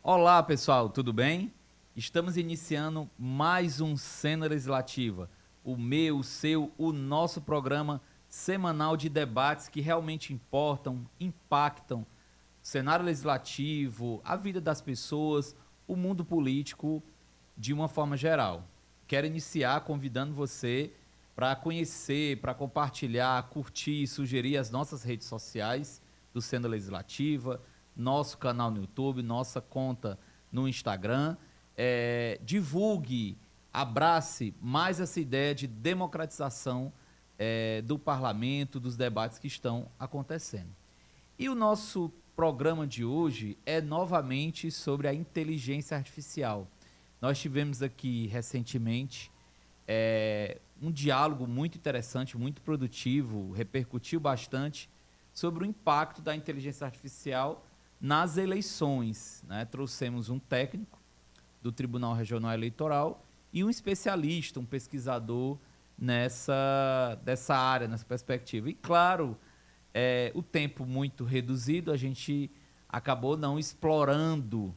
Olá, pessoal, tudo bem? Estamos iniciando mais um Cena Legislativa, o meu, o seu, o nosso programa semanal de debates que realmente importam, impactam o cenário legislativo, a vida das pessoas, o mundo político de uma forma geral. Quero iniciar convidando você para conhecer, para compartilhar, curtir e sugerir as nossas redes sociais do Cena Legislativa, nosso canal no YouTube, nossa conta no Instagram. Divulgue, abrace mais essa ideia de democratização do parlamento, dos debates que estão acontecendo. E o nosso programa de hoje é novamente sobre a inteligência artificial. Nós tivemos aqui recentemente um diálogo muito interessante, muito produtivo, repercutiu bastante sobre o impacto da inteligência artificial nas eleições, né? Trouxemos um técnico do Tribunal Regional Eleitoral e um especialista, um pesquisador dessa área, nessa perspectiva. E claro, o tempo muito reduzido, a gente acabou não explorando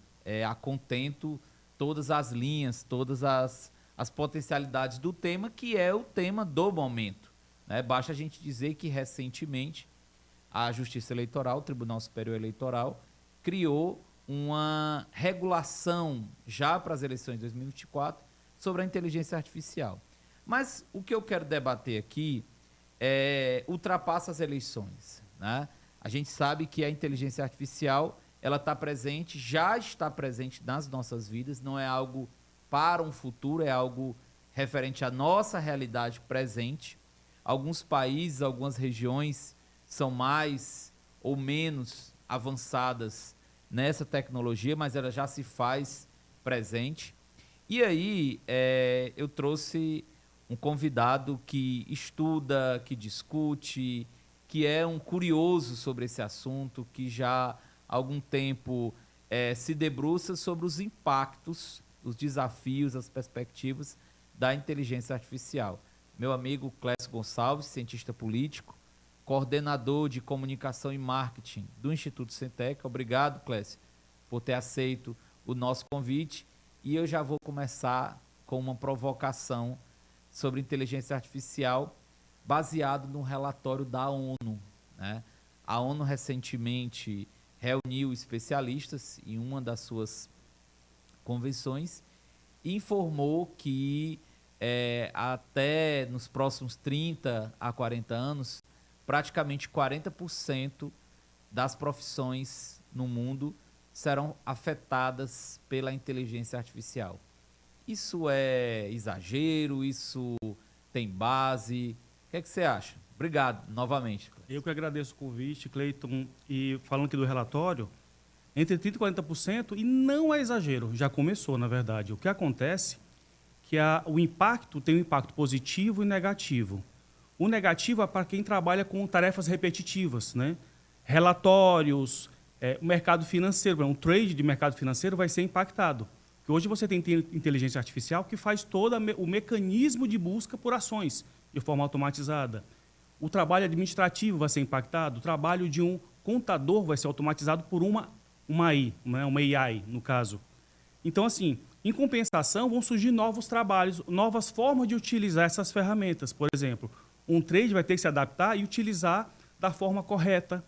a contento todas as linhas, todas as potencialidades do tema, que é o tema do momento, né? Basta a gente dizer que recentemente a Justiça Eleitoral, o Tribunal Superior Eleitoral, criou uma regulação já para as eleições de 2024 sobre a inteligência artificial. Mas o que eu quero debater aqui ultrapassa as eleições, né? A gente sabe que a inteligência artificial ela está presente, já está presente nas nossas vidas, não é algo para um futuro, é algo referente à nossa realidade presente. Alguns países, algumas regiões são mais ou menos avançadas nessa tecnologia, mas ela já se faz presente. E aí eu trouxe um convidado que estuda, que discute, que é um curioso sobre esse assunto, que já há algum tempo se debruça sobre os impactos, os desafios, as perspectivas da inteligência artificial. Meu amigo Clécio Gonçalves, cientista político, coordenador de comunicação e marketing do Instituto Centec. Obrigado, Clécio, por ter aceito o nosso convite. E eu já vou começar com uma provocação sobre inteligência artificial baseado no relatório da ONU, né? A ONU recentemente reuniu especialistas em uma das suas convenções e informou que até nos próximos 30 a 40 anos, praticamente 40% das profissões no mundo serão afetadas pela inteligência artificial. Isso é exagero? Isso tem base? O que é que você acha? Obrigado, novamente. Eu que agradeço o convite, Cleiton. E falando aqui do relatório, entre 30% e 40%, e não é exagero, já começou, na verdade. O que acontece é que o impacto tem um impacto positivo e negativo. O negativo é para quem trabalha com tarefas repetitivas, né? Relatórios, o mercado financeiro, um trade de mercado financeiro vai ser impactado. Porque hoje você tem inteligência artificial que faz todo o mecanismo de busca por ações de forma automatizada. O trabalho administrativo vai ser impactado, o trabalho de um contador vai ser automatizado por uma AI, né? Uma AI, no caso. Então, assim, em compensação, vão surgir novos trabalhos, novas formas de utilizar essas ferramentas. Por exemplo, um trade vai ter que se adaptar e utilizar da forma correta.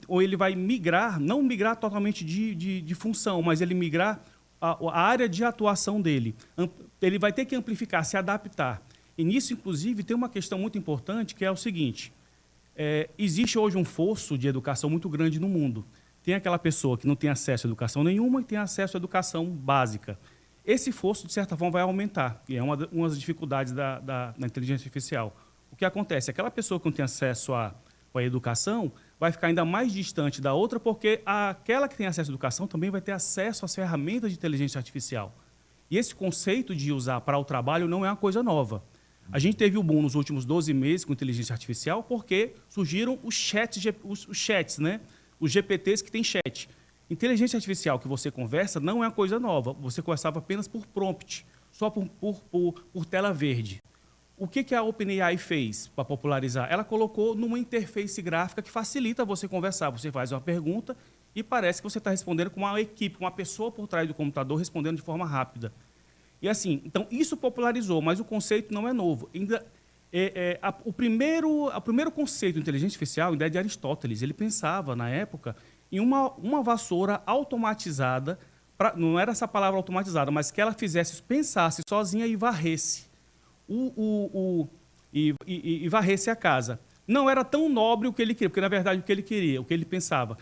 Ou ele vai migrar, não migrar totalmente de função, mas ele migrar a área de atuação dele. Ele vai ter que amplificar, se adaptar. E nisso, inclusive, tem uma questão muito importante, que é o seguinte. Existe hoje um fosso de educação muito grande no mundo. Tem aquela pessoa que não tem acesso a educação nenhuma e tem acesso à educação básica. Esse fosso, de certa forma, vai aumentar, e é uma das dificuldades da inteligência artificial. O que acontece? Aquela pessoa que não tem acesso à educação vai ficar ainda mais distante da outra, porque aquela que tem acesso à educação também vai ter acesso às ferramentas de inteligência artificial. E esse conceito de usar para o trabalho não é uma coisa nova. A gente teve o boom nos últimos 12 meses com inteligência artificial porque surgiram os chats, né? Os GPTs que têm chat. Inteligência artificial que você conversa não é uma coisa nova. Você conversava apenas por prompt, só por tela verde. O que a OpenAI fez para popularizar? Ela colocou numa interface gráfica que facilita você conversar. Você faz uma pergunta e parece que você está respondendo com uma equipe, uma pessoa por trás do computador respondendo de forma rápida. E assim, então isso popularizou, mas o conceito não é novo. Ainda o primeiro conceito de inteligência artificial ainda é de Aristóteles. Ele pensava, na época, em uma vassoura automatizada, não era essa palavra automatizada, mas que ela pensasse sozinha e varresse, e varresse a casa. Não era tão nobre o que ele queria, porque, na verdade, o que ele pensava,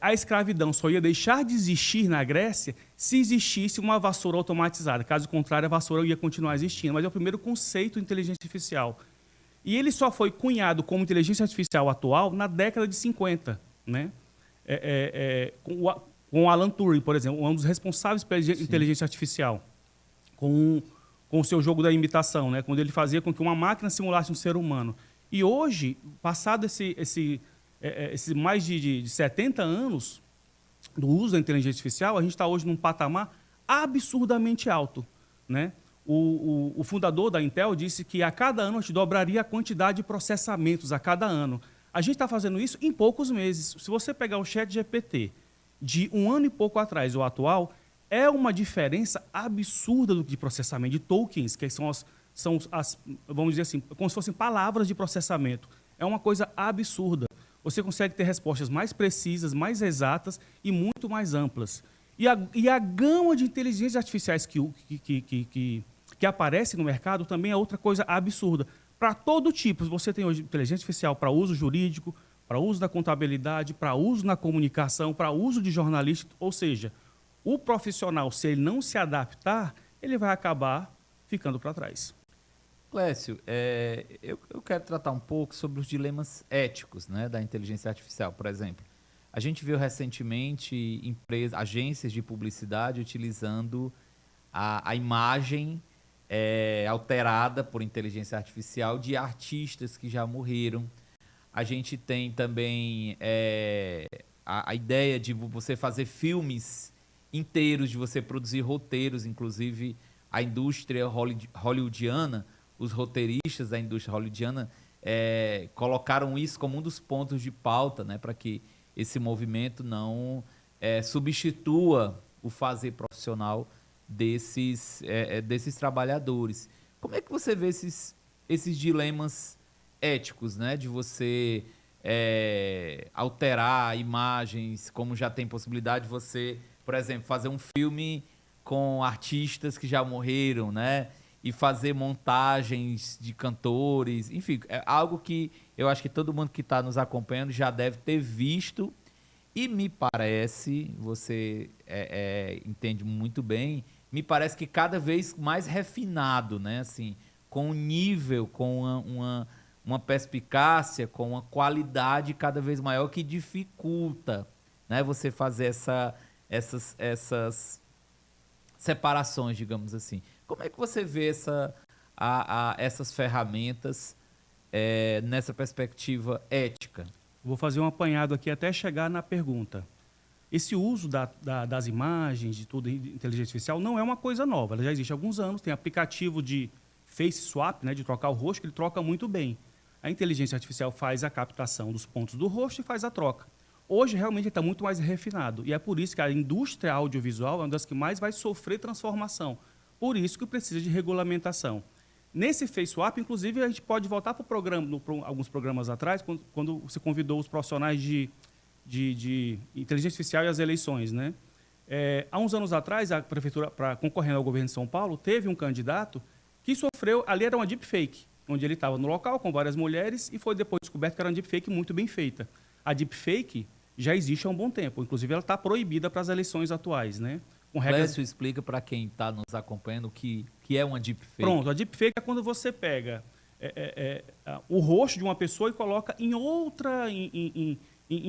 a escravidão só ia deixar de existir na Grécia se existisse uma vassoura automatizada. Caso contrário, a vassoura ia continuar existindo. Mas é o primeiro conceito de inteligência artificial. E ele só foi cunhado como inteligência artificial atual na década de 50, né? Com Alan Turing, por exemplo, um dos responsáveis pela inteligência artificial, com o seu jogo da imitação, né? Quando ele fazia com que uma máquina simulasse um ser humano. E hoje, passado esse mais de 70 anos do uso da inteligência artificial, a gente está hoje num patamar absurdamente alto, né? O fundador da Intel disse que a cada ano a gente dobraria a quantidade de processamentos a cada ano. A gente está fazendo isso em poucos meses. Se você pegar o ChatGPT de um ano e pouco atrás, o atual, é uma diferença absurda de processamento, de tokens, que são as, vamos dizer assim, como se fossem palavras de processamento. É uma coisa absurda. Você consegue ter respostas mais precisas, mais exatas e muito mais amplas. E a gama de inteligências artificiais que aparece no mercado também é outra coisa absurda. Para todo tipo, você tem hoje inteligência artificial para uso jurídico, para uso da contabilidade, para uso na comunicação, para uso de jornalista. Ou seja, o profissional, se ele não se adaptar, ele vai acabar ficando para trás. Clécio, eu quero tratar um pouco sobre os dilemas éticos, né, da inteligência artificial. Por exemplo, a gente viu recentemente agências de publicidade utilizando a imagem alterada por inteligência artificial de artistas que já morreram. A gente tem também a ideia de você fazer filmes inteiros, de você produzir roteiros, inclusive a indústria hollywoodiana, os roteiristas da indústria hollywoodiana colocaram isso como um dos pontos de pauta, né, para que esse movimento não substitua o fazer profissional desses trabalhadores. Como é que você vê esses dilemas éticos, né, de você alterar imagens, como já tem possibilidade de você, por exemplo, fazer um filme com artistas que já morreram, né? E fazer montagens de cantores, enfim, é algo que eu acho que todo mundo que está nos acompanhando já deve ter visto e me parece, você entende muito bem, me parece que cada vez mais refinado, né? Assim, com um nível, com uma perspicácia, com uma qualidade cada vez maior que dificulta, né? Você fazer essas separações, digamos assim. Como é que você vê essas ferramentas nessa perspectiva ética? Vou fazer um apanhado aqui até chegar na pergunta. Esse uso das imagens, de tudo, de inteligência artificial, não é uma coisa nova. Ela já existe há alguns anos. Tem aplicativo de face swap, né, de trocar o rosto, que ele troca muito bem. A inteligência artificial faz a captação dos pontos do rosto e faz a troca. Hoje, realmente, está muito mais refinado. E é por isso que a indústria audiovisual é uma das que mais vai sofrer transformação. Por isso que precisa de regulamentação. Nesse face swap, inclusive, a gente pode voltar para alguns programas atrás, quando você convidou os profissionais de inteligência artificial e as eleições, né? Há uns anos atrás, a prefeitura, concorrendo ao governo de São Paulo, teve um candidato que sofreu, ali era uma deepfake, onde ele estava no local com várias mulheres e foi depois descoberto que era uma deepfake muito bem feita. A deepfake já existe há um bom tempo, inclusive ela está proibida para as eleições atuais, né? Com regras... Clécio, explica para quem está nos acompanhando o que é uma deepfake. Pronto, a deepfake é quando você pega o rosto de uma pessoa e coloca em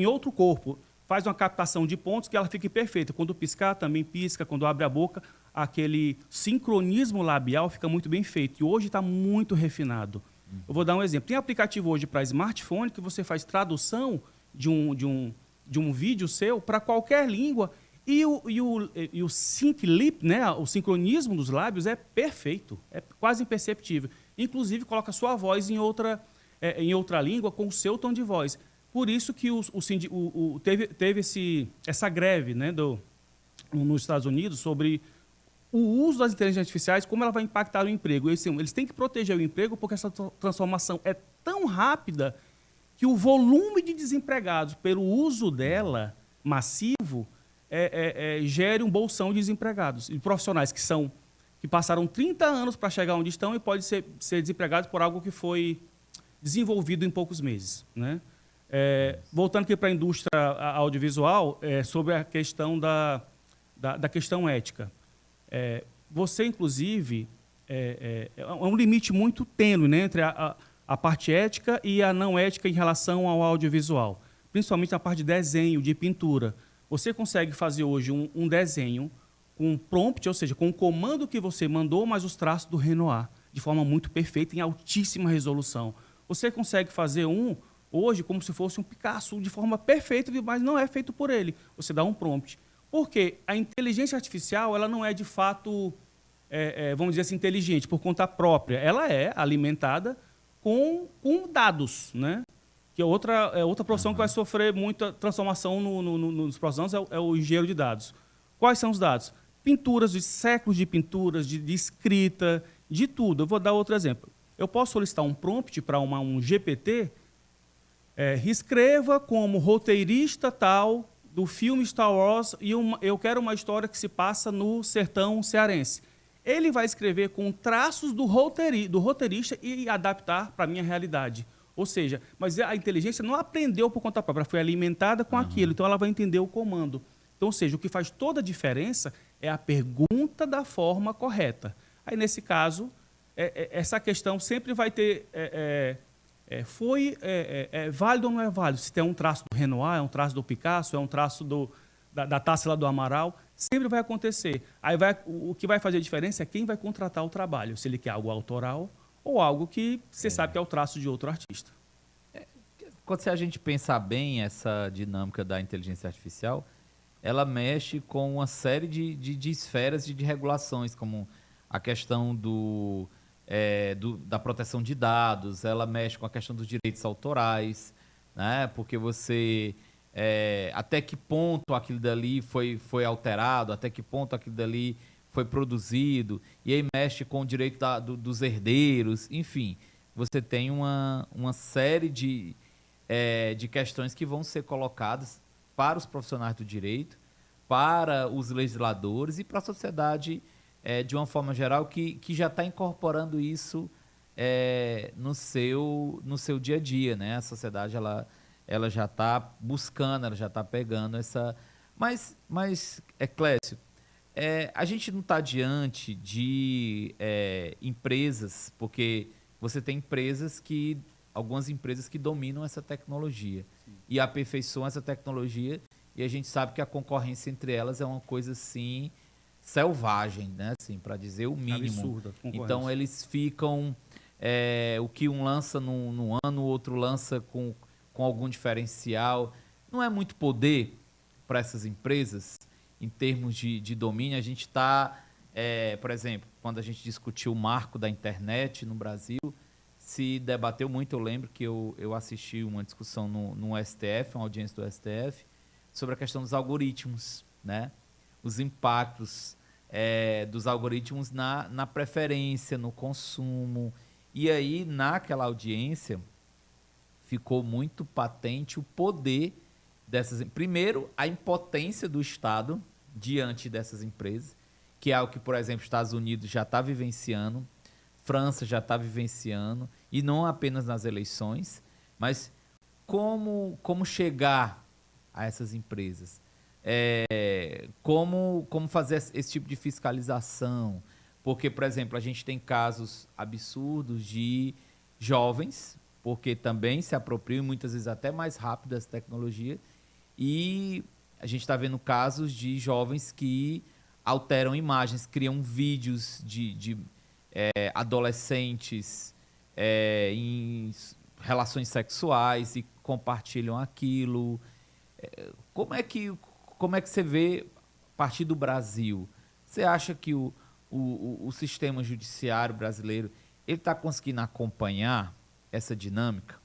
outro corpo. Faz uma captação de pontos que ela fique perfeita. Quando piscar, também pisca. Quando abre a boca, aquele sincronismo labial fica muito bem feito. E hoje está muito refinado. Eu vou dar um exemplo. Tem aplicativo hoje para smartphone que você faz tradução de um vídeo seu para qualquer língua e o sync lip, né, o sincronismo dos lábios é perfeito, é quase imperceptível. Inclusive, coloca sua voz em outra língua com o seu tom de voz. Por isso que teve essa greve, né, nos Estados Unidos sobre o uso das inteligências artificiais, como ela vai impactar o emprego. Eles têm que proteger o emprego porque essa transformação é tão rápida que o volume de desempregados pelo uso dela massivo gere um bolsão de desempregados e profissionais que passaram 30 anos para chegar onde estão e podem ser desempregados por algo que foi desenvolvido em poucos meses, né? Voltando aqui para a indústria audiovisual, sobre a questão da questão ética. Você, inclusive, é um limite muito tênue, né, entre a parte ética e a não ética em relação ao audiovisual, principalmente na parte de desenho, de pintura. Você consegue fazer hoje um desenho com um prompt, ou seja, com o comando que você mandou, mas os traços do Renoir, de forma muito perfeita, em altíssima resolução. Você consegue fazer hoje como se fosse um Picasso, de forma perfeita, mas não é feito por ele. Você dá um prompt. Porque a inteligência artificial ela não é, de fato, vamos dizer assim, inteligente, por conta própria. Ela é alimentada com dados, né? Que é outra profissão que vai sofrer muita transformação nos próximos anos, é o engenheiro de dados. Quais são os dados? Pinturas, de séculos de pinturas, de escrita, de tudo. Eu vou dar outro exemplo. Eu posso solicitar um prompt para um GPT, escreva como roteirista tal do filme Star Wars e eu quero uma história que se passa no sertão cearense. Ele vai escrever com traços do roteirista e adaptar para a minha realidade. Ou seja, mas a inteligência não aprendeu por conta própria, foi alimentada com aquilo, então ela vai entender o comando. Então, ou seja, o que faz toda a diferença é a pergunta da forma correta. Aí, nesse caso, essa questão sempre vai ter... válido ou não é válido? Se tem um traço do Renoir, é um traço do Picasso, é um traço da Tarsila do Amaral, sempre vai acontecer. Aí o que vai fazer a diferença é quem vai contratar o trabalho, se ele quer algo autoral ou algo que você sabe que é o traço de outro artista. Quando a gente pensar bem essa dinâmica da inteligência artificial, ela mexe com uma série de esferas de regulações, como a questão da proteção de dados, ela mexe com a questão dos direitos autorais, né? Porque até que ponto aquilo dali foi alterado, até que ponto aquilo dali foi produzido, e aí mexe com o direito dos herdeiros, enfim, você tem uma série de questões que vão ser colocadas para os profissionais do direito, para os legisladores e para a sociedade de uma forma geral que já está incorporando isso no seu dia a dia, né? A sociedade ela já está buscando, ela já está pegando essa... Mas Clécio, a gente não está diante de empresas, porque você tem algumas empresas que dominam essa tecnologia. Sim. E aperfeiçoam essa tecnologia, e a gente sabe que a concorrência entre elas é uma coisa assim selvagem, né? Assim, para dizer o mínimo. Absurda, então eles ficam o que um lança num ano, o outro lança com algum diferencial. Não é muito poder para essas empresas em termos de domínio. A gente está, por exemplo, quando a gente discutiu o marco da internet no Brasil, se debateu muito. Eu lembro que eu assisti uma discussão no STF, uma audiência do STF, sobre a questão dos algoritmos, né? Os impactos dos algoritmos na preferência, no consumo. E aí, naquela audiência, ficou muito patente o poder dessas... Primeiro, a impotência do Estado diante dessas empresas, que é algo que, por exemplo, Estados Unidos já está vivenciando, França já está vivenciando, e não apenas nas eleições, mas como chegar a essas empresas? Como fazer esse tipo de fiscalização? Porque, por exemplo, a gente tem casos absurdos de jovens, porque também se apropriam, muitas vezes até mais rápido dessa tecnologia, e a gente está vendo casos de jovens que alteram imagens, criam vídeos de adolescentes em relações sexuais e compartilham aquilo. Como é que você vê, a partir do Brasil, você acha que o sistema judiciário brasileiro ele está conseguindo acompanhar essa dinâmica?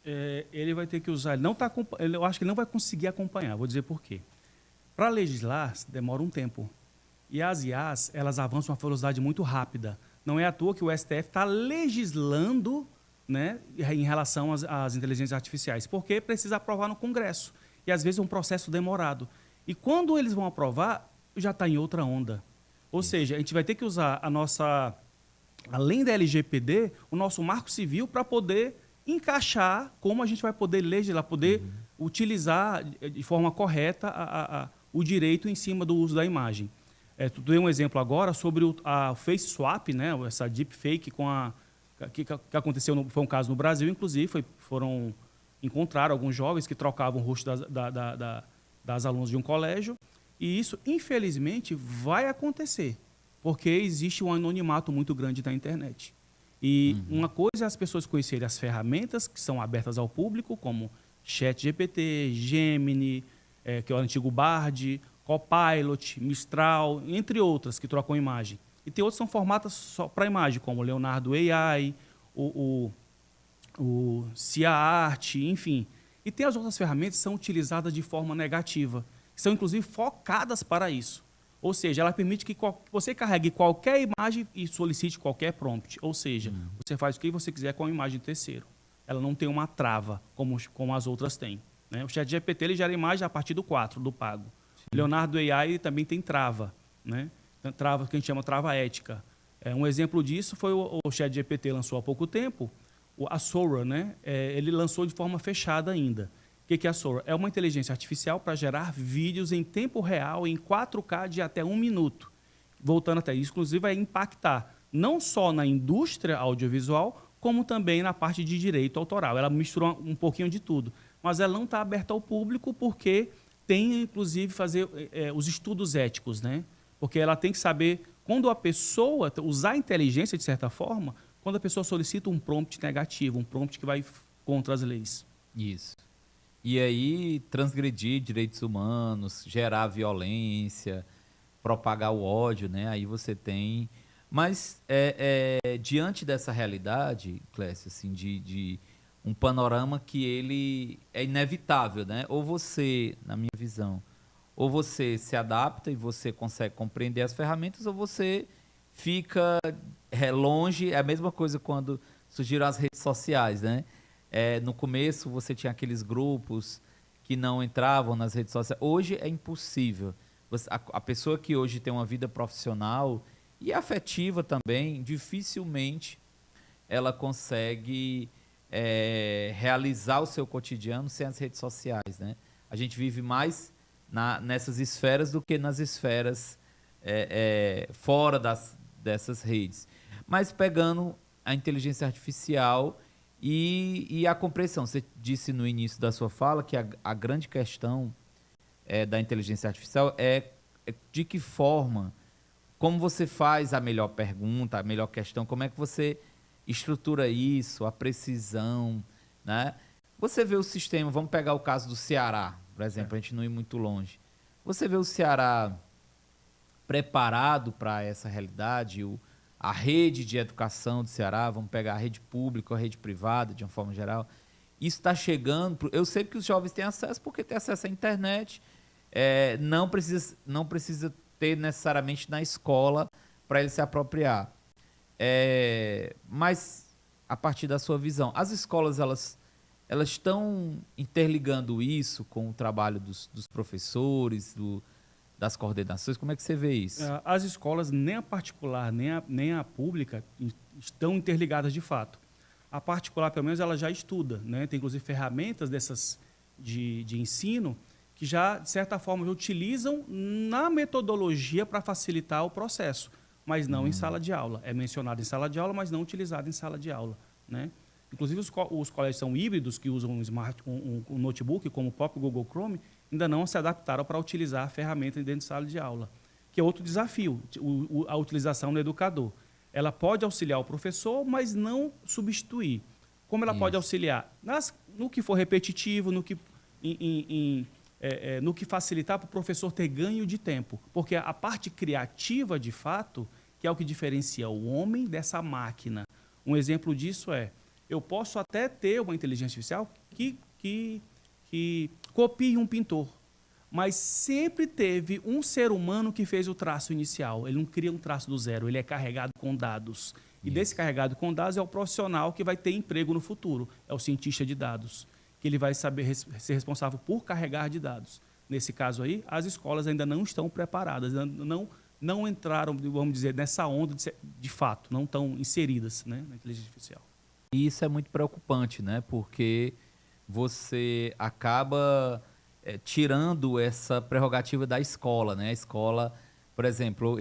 Ele vai ter que usar... eu acho que ele não vai conseguir acompanhar. Vou dizer por quê. Para legislar, demora um tempo. E as IAs, elas avançam a uma velocidade muito rápida. Não é à toa que o STF está legislando, né, em relação às inteligências artificiais, porque precisa aprovar no Congresso. E, às vezes, é um processo demorado. E, quando eles vão aprovar, já está em outra onda. Ou seja, a gente vai ter que usar além da LGPD, o nosso marco civil para poder encaixar como a gente vai poder legislar, poder utilizar de forma correta o direito em cima do uso da imagem. Tu dei um exemplo agora sobre a face swap, né, essa deepfake que aconteceu, foi um caso no Brasil, inclusive, encontraram alguns jovens que trocavam o rosto das alunas de um colégio, e isso, infelizmente, vai acontecer, porque existe um anonimato muito grande na internet. E uma coisa é as pessoas conhecerem as ferramentas que são abertas ao público, como ChatGPT, Gemini, que é o antigo Bard, Copilot, Mistral, entre outras que trocam imagem. E tem outras que são formatas só para imagem, como o Leonardo AI, o CiaArt, enfim. E tem as outras ferramentas que são utilizadas de forma negativa, que são, inclusive, focadas para isso. Ou seja, ela permite que você carregue qualquer imagem e solicite qualquer prompt. Ou seja, você faz o que você quiser com a imagem de terceiro. Ela não tem uma trava, como as outras têm, né? O ChatGPT ele gera imagem a partir do 4, do pago. O Leonardo AI também tem trava, né? Trava que a gente chama trava ética. Um exemplo disso foi o ChatGPT lançou há pouco tempo, a Sora, né? Ele lançou de forma fechada ainda. O que é a Sora? É uma inteligência artificial para gerar vídeos em tempo real, em 4K de até 1 minuto. Voltando até isso, inclusive, vai impactar não só na indústria audiovisual, como também na parte de direito autoral. Ela mistura um pouquinho de tudo. Mas ela não está aberta ao público porque tem, inclusive, fazer os estudos éticos, né? Porque ela tem que saber, quando a pessoa usar a inteligência, de certa forma, quando a pessoa solicita um prompt negativo, um prompt que vai contra as leis. Isso. E aí, transgredir direitos humanos, gerar violência, propagar o ódio, né? Aí você tem... Mas, diante dessa realidade, Clécio, assim, de um panorama que ele é inevitável, né? Ou você, na minha visão, ou você se adapta e você consegue compreender as ferramentas, ou você fica longe. É a mesma coisa quando surgiram as redes sociais, né? No começo você tinha aqueles grupos que não entravam nas redes sociais. Hoje é impossível. A pessoa que hoje tem uma vida profissional e afetiva também, dificilmente ela consegue realizar o seu cotidiano sem as redes sociais, né? A gente vive mais nessas esferas do que nas esferas fora dessas redes. Mas pegando a inteligência artificial e a compreensão. Você disse no início da sua fala que a grande questão da inteligência artificial é de que forma, como você faz a melhor pergunta, a melhor questão, como é que você estrutura isso, a precisão, né? Você vê o sistema, vamos pegar o caso do Ceará, por exemplo, a gente não ir muito longe. Você vê o Ceará preparado para essa realidade, a rede de educação do Ceará, vamos pegar a rede pública, a rede privada, de uma forma geral, isso está chegando. Eu sei que os jovens têm acesso porque têm acesso à internet, não precisa ter necessariamente na escola para ele se apropriar. Mas, a partir da sua visão, as escolas elas estão interligando isso com o trabalho dos professores, das coordenações? Como é que você vê isso? As escolas, nem a particular, nem a pública, estão interligadas de fato. A particular, pelo menos, ela já estuda, né? Tem, inclusive, ferramentas dessas de ensino que já, de certa forma, já utilizam na metodologia para facilitar o processo, mas não em sala de aula. É mencionado em sala de aula, mas não utilizado em sala de aula, né? Inclusive, os colégios são híbridos, que usam um notebook, como o próprio Google Chrome, ainda não se adaptaram para utilizar a ferramenta dentro de sala de aula, que é outro desafio, a utilização do educador. Ela pode auxiliar o professor, mas não substituir. Como ela pode auxiliar? No que for repetitivo, no que facilitar para o professor ter ganho de tempo. Porque a parte criativa, de fato, que é o que diferencia o homem dessa máquina. Um exemplo disso eu posso até ter uma inteligência artificial que copie um pintor. Mas sempre teve um ser humano que fez o traço inicial. Ele não cria um traço do zero, ele é carregado com dados. E desse carregado com dados é o profissional que vai ter emprego no futuro. É o cientista de dados, que ele vai saber ser responsável por carregar de dados. Nesse caso aí, as escolas ainda não estão preparadas, não entraram, vamos dizer, nessa onda de fato, não estão inseridas, né, na inteligência artificial. E isso é muito preocupante, né? Porque você acaba tirando essa prerrogativa da escola, né? A escola, por exemplo,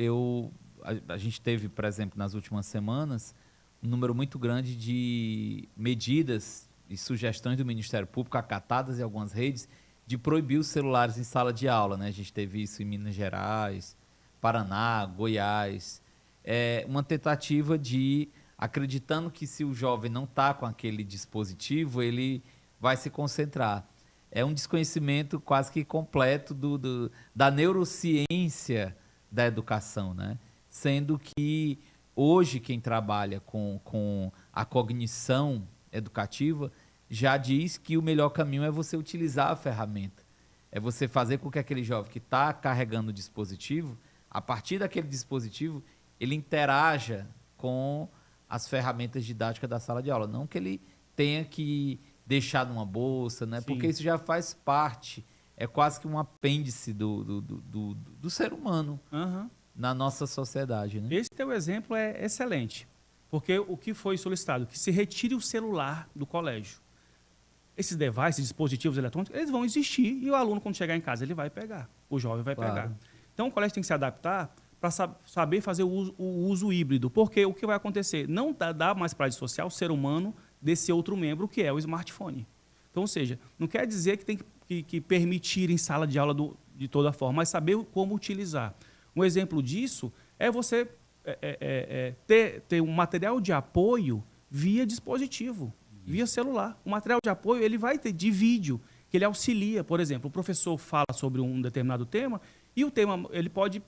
a gente teve, por exemplo, nas últimas semanas, um número muito grande de medidas e sugestões do Ministério Público acatadas em algumas redes de proibir os celulares em sala de aula, né? A gente teve isso em Minas Gerais, Paraná, Goiás. É uma tentativa de, acreditando que se o jovem não está com aquele dispositivo, ele vai se concentrar. É um desconhecimento quase que completo da neurociência da educação, né? Sendo que hoje quem trabalha com a cognição educativa já diz que o melhor caminho é você utilizar a ferramenta. É você fazer com que aquele jovem que está carregando o dispositivo, a partir daquele dispositivo, ele interaja com as ferramentas didáticas da sala de aula. Não que ele tenha que deixar numa bolsa, né? Porque isso já faz parte, é quase que um apêndice do ser humano na nossa sociedade, né? Esse teu exemplo é excelente, porque o que foi solicitado? Que se retire o celular do colégio. Esses devices, dispositivos eletrônicos, eles vão existir e o aluno, quando chegar em casa, ele vai pegar, o jovem vai pegar. Então, o colégio tem que se adaptar para saber fazer o uso híbrido, porque o que vai acontecer? Não dá mais para dissociar o ser humano desse outro membro, que é o smartphone. Então, ou seja, não quer dizer que tem que permitir em sala de aula de toda forma, mas saber como utilizar. Um exemplo disso é você ter um material de apoio via dispositivo, via celular. O material de apoio ele vai ter de vídeo, que ele auxilia. Por exemplo, o professor fala sobre um determinado tema e o tema ele pode,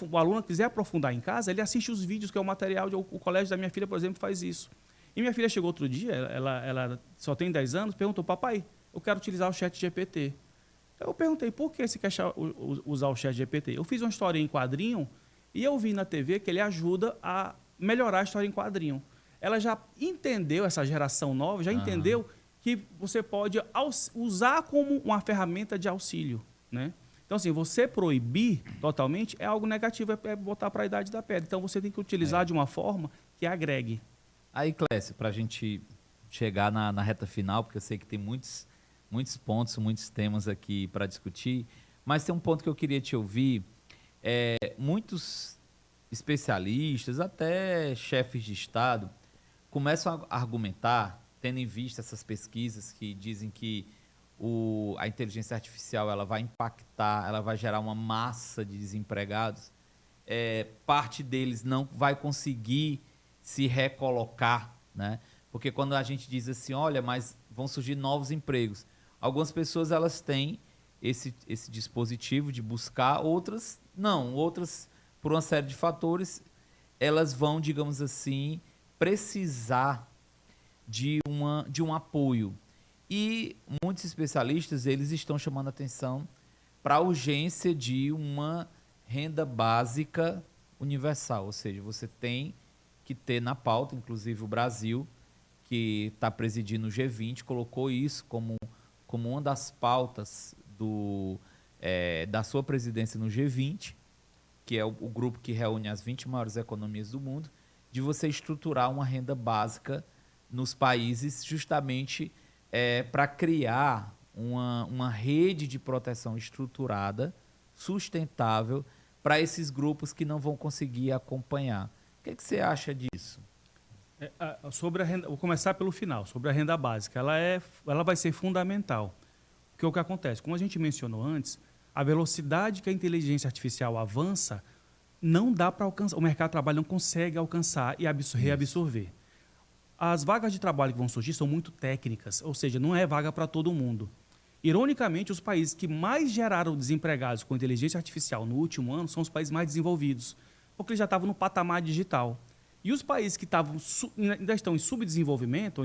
o aluno quiser aprofundar em casa, ele assiste os vídeos, que é o material. O colégio da minha filha, por exemplo, faz isso. E minha filha chegou outro dia, ela só tem 10 anos, perguntou: papai, eu quero utilizar o chat GPT. Eu perguntei: por que você quer usar o chat GPT? Eu fiz uma história em quadrinho e eu vi na TV que ele ajuda a melhorar a história em quadrinho. Ela já entendeu, essa geração nova, já entendeu que você pode usar como uma ferramenta de auxílio, né? Então, assim, você proibir totalmente é algo negativo, é botar para a idade da pedra. Então, você tem que utilizar de uma forma que agregue. Aí, Clécio, para a gente chegar na reta final, porque eu sei que tem muitos pontos, muitos temas aqui para discutir, mas tem um ponto que eu queria te ouvir. Muitos especialistas, até chefes de Estado, começam a argumentar, tendo em vista essas pesquisas que dizem que a inteligência artificial ela vai impactar, ela vai gerar uma massa de desempregados, parte deles não vai conseguir se recolocar, né? Porque quando a gente diz assim, olha, mas vão surgir novos empregos, algumas pessoas elas têm esse dispositivo de buscar, outras não, outras por uma série de fatores, elas vão, digamos assim, precisar de um apoio. E muitos especialistas eles estão chamando a atenção para a urgência de uma renda básica universal, ou seja, você tem que ter na pauta, inclusive o Brasil, que está presidindo o G20, colocou isso como uma das pautas da sua presidência no G20, que é o grupo que reúne as 20 maiores economias do mundo, de você estruturar uma renda básica nos países justamente para criar uma rede de proteção estruturada, sustentável, para esses grupos que não vão conseguir acompanhar. O que você acha disso? Sobre a renda, vou começar pelo final, sobre a renda básica. Ela vai ser fundamental. Porque o que acontece? Como a gente mencionou antes, a velocidade que a inteligência artificial avança não dá para alcançar, o mercado de trabalho não consegue alcançar e reabsorver. As vagas de trabalho que vão surgir são muito técnicas, ou seja, não é vaga para todo mundo. Ironicamente, os países que mais geraram desempregados com inteligência artificial no último ano são os países mais desenvolvidos, porque eles já estavam no patamar digital. E os países que ainda estão em subdesenvolvimento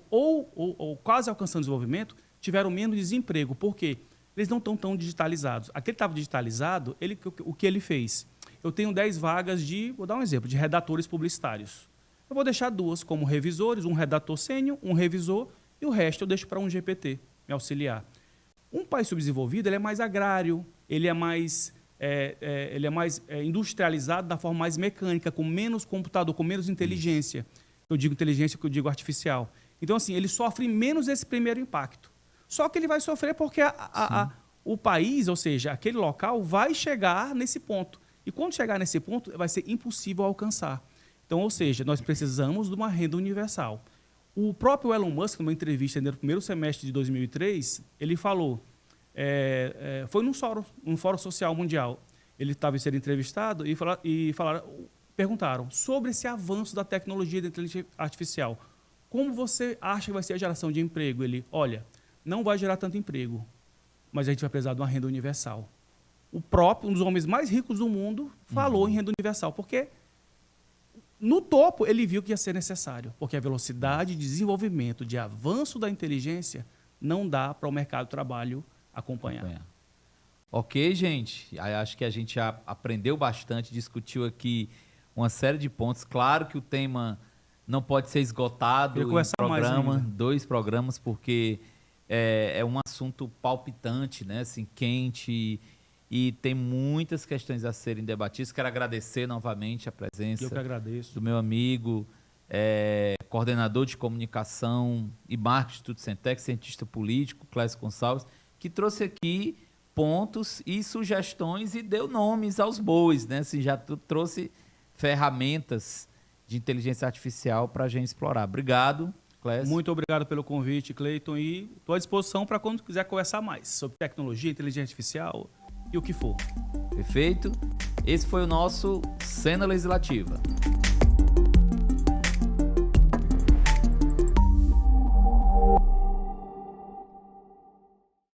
ou quase alcançando desenvolvimento tiveram menos desemprego. Por quê? Eles não estão tão digitalizados. Aquele que estava digitalizado, o que ele fez? Eu tenho 10 vagas vou dar um exemplo, de redatores publicitários. Eu vou deixar 2 como revisores, um redator sênior, um revisor, e o resto eu deixo para um GPT me auxiliar. Um país subdesenvolvido, ele é mais agrário, ele é mais industrializado da forma mais mecânica, com menos computador, com menos inteligência. Eu digo inteligência, que eu digo artificial. Então, assim, ele sofre menos esse primeiro impacto. Só que ele vai sofrer porque o país, ou seja, aquele local, vai chegar nesse ponto. E quando chegar nesse ponto, vai ser impossível alcançar. Então, ou seja, nós precisamos de uma renda universal. O próprio Elon Musk, numa entrevista no primeiro semestre de 2003, ele falou, foi num fórum social mundial, ele estava sendo entrevistado e perguntaram sobre esse avanço da tecnologia da inteligência artificial. Como você acha que vai ser a geração de emprego? Ele, olha, não vai gerar tanto emprego, mas a gente vai precisar de uma renda universal. Um dos homens mais ricos do mundo, falou em renda universal, porque no topo ele viu que ia ser necessário, porque a velocidade de desenvolvimento, de avanço da inteligência, não dá para o mercado de trabalho acompanhar. Ok, gente, acho que a gente já aprendeu bastante, discutiu aqui uma série de pontos. Claro que o tema não pode ser esgotado em 2 programas, porque é um assunto palpitante, né? Assim, quente, e tem muitas questões a serem debatidas. Quero agradecer novamente a presença do meu amigo, coordenador de comunicação e marketing do Instituto Centec, cientista político, Clécio Gonçalves, que trouxe aqui pontos e sugestões e deu nomes aos bois, né? Assim, já trouxe ferramentas de inteligência artificial para a gente explorar. Obrigado, Clécio. Muito obrigado pelo convite, Cleiton, e estou à disposição para quando quiser conversar mais sobre tecnologia, inteligência artificial e o que for. Perfeito. Esse foi o nosso Cena Legislativa.